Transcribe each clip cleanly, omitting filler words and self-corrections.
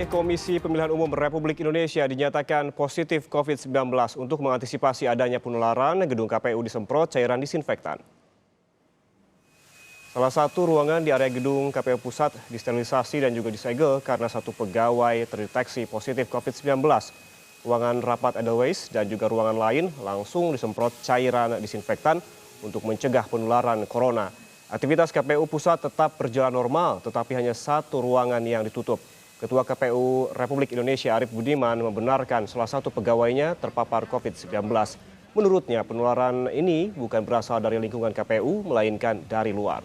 Komisi Pemilihan Umum Republik Indonesia dinyatakan positif COVID-19 untuk mengantisipasi adanya penularan, gedung KPU disemprot cairan disinfektan. Salah satu ruangan di area gedung KPU Pusat disterilisasi dan juga disegel karena satu pegawai terdeteksi positif COVID-19. Ruangan rapat Edelweiss dan juga ruangan lain langsung disemprot cairan disinfektan untuk mencegah penularan corona. Aktivitas KPU Pusat tetap berjalan normal, tetapi hanya satu ruangan yang ditutup. Ketua KPU Republik Indonesia Arief Budiman membenarkan salah satu pegawainya terpapar COVID-19. Menurutnya penularan ini bukan berasal dari lingkungan KPU, melainkan dari luar.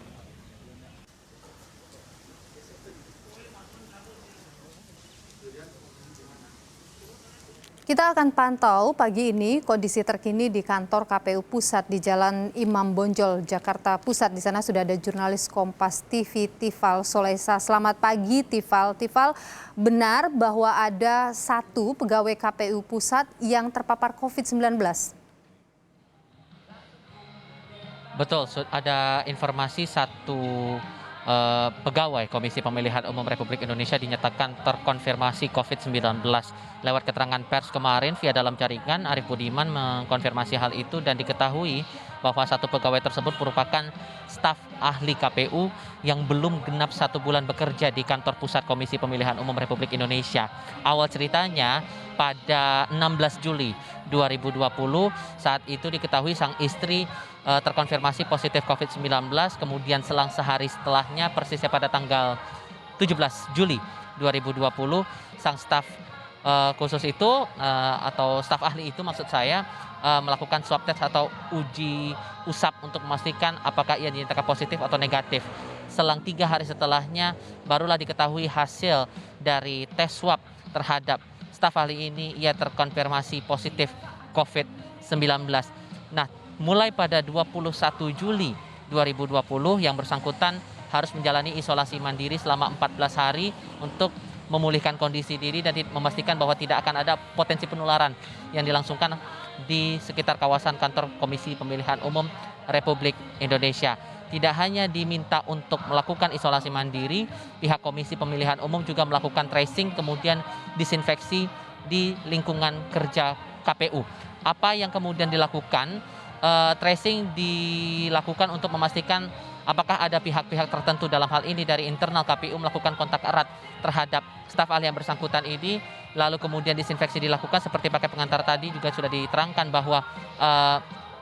Kita akan pantau pagi ini kondisi terkini di kantor KPU Pusat di Jalan Imam Bonjol, Jakarta Pusat. Di sana sudah ada jurnalis Kompas TV Tifal Solesa. Selamat pagi Tifal. Tifal, benar bahwa ada satu pegawai KPU Pusat yang terpapar COVID-19? Betul, ada informasi satu pegawai Komisi Pemilihan Umum Republik Indonesia dinyatakan terkonfirmasi COVID-19. Lewat keterangan pers kemarin via dalam jaringan, Arief Budiman mengkonfirmasi hal itu dan diketahui bahwa satu pegawai tersebut merupakan staf ahli KPU yang belum genap 1 bulan bekerja di kantor pusat Komisi Pemilihan Umum Republik Indonesia. Awal ceritanya pada 16 Juli 2020 saat itu diketahui sang istri terkonfirmasi positif COVID-19, kemudian selang sehari setelahnya persisnya pada tanggal 17 Juli 2020 sang staf khusus itu atau staf ahli itu maksud saya melakukan swab test atau uji usap untuk memastikan apakah ia dinyatakan positif atau negatif. Selang 3 hari setelahnya barulah diketahui hasil dari tes swab terhadap staf ahli ini, ia terkonfirmasi positif COVID-19. Nah, mulai pada 21 Juli 2020 yang bersangkutan harus menjalani isolasi mandiri selama 14 hari untuk memulihkan kondisi diri dan memastikan bahwa tidak akan ada potensi penularan yang dilangsungkan di sekitar kawasan kantor Komisi Pemilihan Umum Republik Indonesia. Tidak hanya diminta untuk melakukan isolasi mandiri, pihak Komisi Pemilihan Umum juga melakukan tracing kemudian disinfeksi di lingkungan kerja KPU. Apa yang kemudian dilakukan? Tracing dilakukan untuk memastikan apakah ada pihak-pihak tertentu dalam hal ini dari internal KPU melakukan kontak erat terhadap staf ahli yang bersangkutan ini, lalu kemudian disinfeksi dilakukan seperti pakai pengantar tadi juga sudah diterangkan bahwa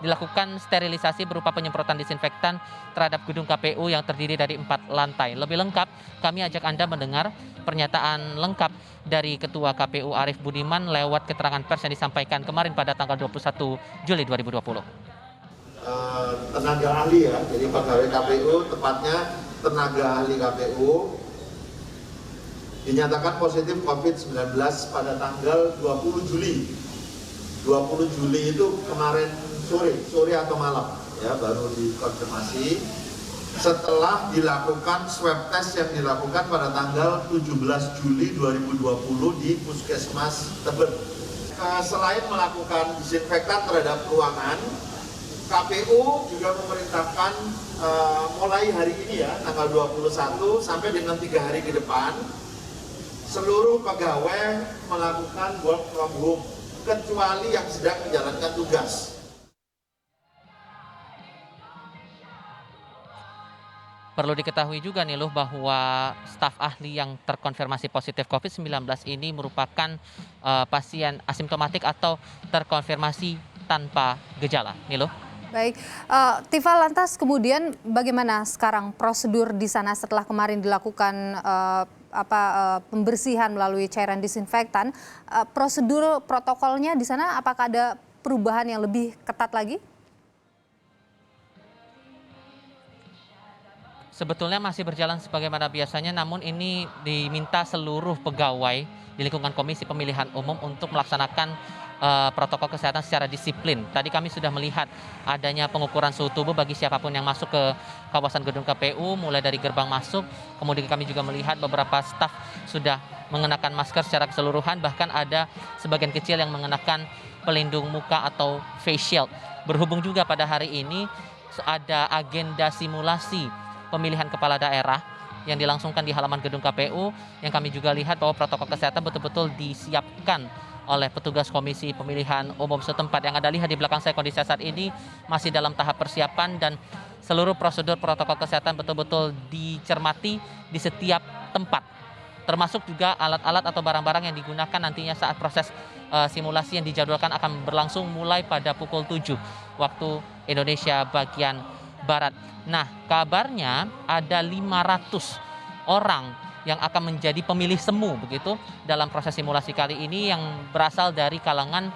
dilakukan sterilisasi berupa penyemprotan disinfektan terhadap gedung KPU yang terdiri dari 4 lantai. Lebih lengkap, kami ajak Anda mendengar pernyataan lengkap dari Ketua KPU Arief Budiman lewat keterangan pers yang disampaikan kemarin pada tanggal 21 Juli 2020. Tenaga ahli ya, jadi pegawai KPU, tepatnya tenaga ahli KPU dinyatakan positif COVID-19 pada tanggal 20 Juli. 20 Juli itu kemarin sore atau malam ya, baru dikonfirmasi setelah dilakukan swab test yang dilakukan pada tanggal 17 Juli 2020 di Puskesmas Tebet. Selain melakukan disinfektan terhadap ruangan, KPU juga memerintahkan mulai hari ini ya, tanggal 21 sampai dengan 3 hari ke depan, seluruh pegawai melakukan work from home, kecuali yang sedang menjalankan tugas. Perlu diketahui juga nih loh bahwa staf ahli yang terkonfirmasi positif COVID-19 ini merupakan pasien asimptomatik atau terkonfirmasi tanpa gejala. Nih loh. Baik, Tifal, lantas kemudian bagaimana sekarang prosedur di sana setelah kemarin dilakukan pembersihan melalui cairan disinfektan? Prosedur protokolnya di sana apakah ada perubahan yang lebih ketat lagi? Sebetulnya masih berjalan sebagaimana biasanya, namun ini diminta seluruh pegawai di lingkungan Komisi Pemilihan Umum untuk melaksanakan protokol kesehatan secara disiplin. Tadi kami sudah melihat adanya pengukuran suhu tubuh bagi siapapun yang masuk ke kawasan gedung KPU, mulai dari gerbang masuk. Kemudian kami juga melihat beberapa staf sudah mengenakan masker secara keseluruhan, bahkan ada sebagian kecil yang mengenakan pelindung muka atau face shield. Berhubung juga pada hari ini ada agenda simulasi pemilihan kepala daerah yang dilangsungkan di halaman gedung KPU, yang kami juga lihat bahwa protokol kesehatan betul-betul disiapkan oleh petugas Komisi Pemilihan Umum setempat. Yang Anda lihat di belakang saya kondisi saat ini masih dalam tahap persiapan dan seluruh prosedur protokol kesehatan betul-betul dicermati di setiap tempat. Termasuk juga alat-alat atau barang-barang yang digunakan nantinya saat proses simulasi yang dijadwalkan akan berlangsung mulai pada pukul 7 waktu Indonesia bagian Barat. Nah, kabarnya ada 500 orang yang akan menjadi pemilih semu begitu dalam proses simulasi kali ini yang berasal dari kalangan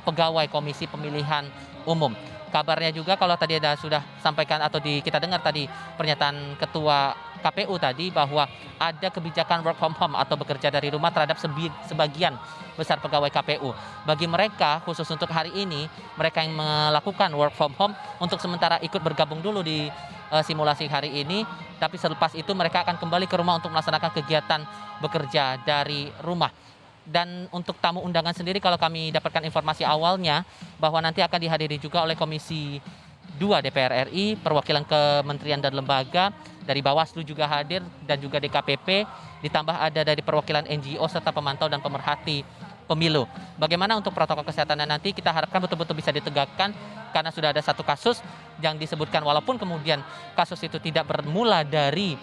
pegawai Komisi Pemilihan Umum. Kabarnya juga kalau tadi sudah sampaikan atau kita dengar tadi pernyataan Ketua KPU tadi bahwa ada kebijakan work from home atau bekerja dari rumah terhadap sebagian besar pegawai KPU. Bagi mereka khusus untuk hari ini, mereka yang melakukan work from home untuk sementara ikut bergabung dulu di simulasi hari ini, tapi selepas itu mereka akan kembali ke rumah untuk melaksanakan kegiatan bekerja dari rumah. Dan untuk tamu undangan sendiri kalau kami dapatkan informasi awalnya bahwa nanti akan dihadiri juga oleh Komisi 2 DPR RI, perwakilan kementerian dan lembaga, dari Bawaslu juga hadir dan juga DKPP, ditambah ada dari perwakilan NGO serta pemantau dan pemerhati pemilu. Bagaimana untuk protokol kesehatannya nanti kita harapkan betul-betul bisa ditegakkan karena sudah ada satu kasus yang disebutkan walaupun kemudian kasus itu tidak bermula dari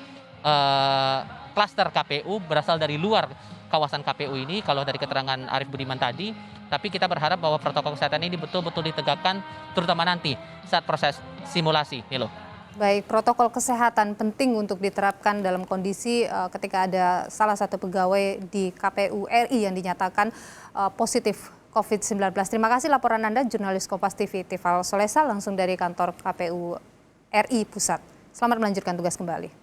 klaster KPU, berasal dari luar kawasan KPU ini kalau dari keterangan Arief Budiman tadi, tapi kita berharap bahwa protokol kesehatan ini betul-betul ditegakkan terutama nanti saat proses simulasi. Milo. Baik, protokol kesehatan penting untuk diterapkan dalam kondisi ketika ada salah satu pegawai di KPU RI yang dinyatakan positif COVID-19. Terima kasih laporan Anda, jurnalis Kompas TV Tifal Solesa langsung dari kantor KPU RI Pusat. Selamat melanjutkan tugas kembali.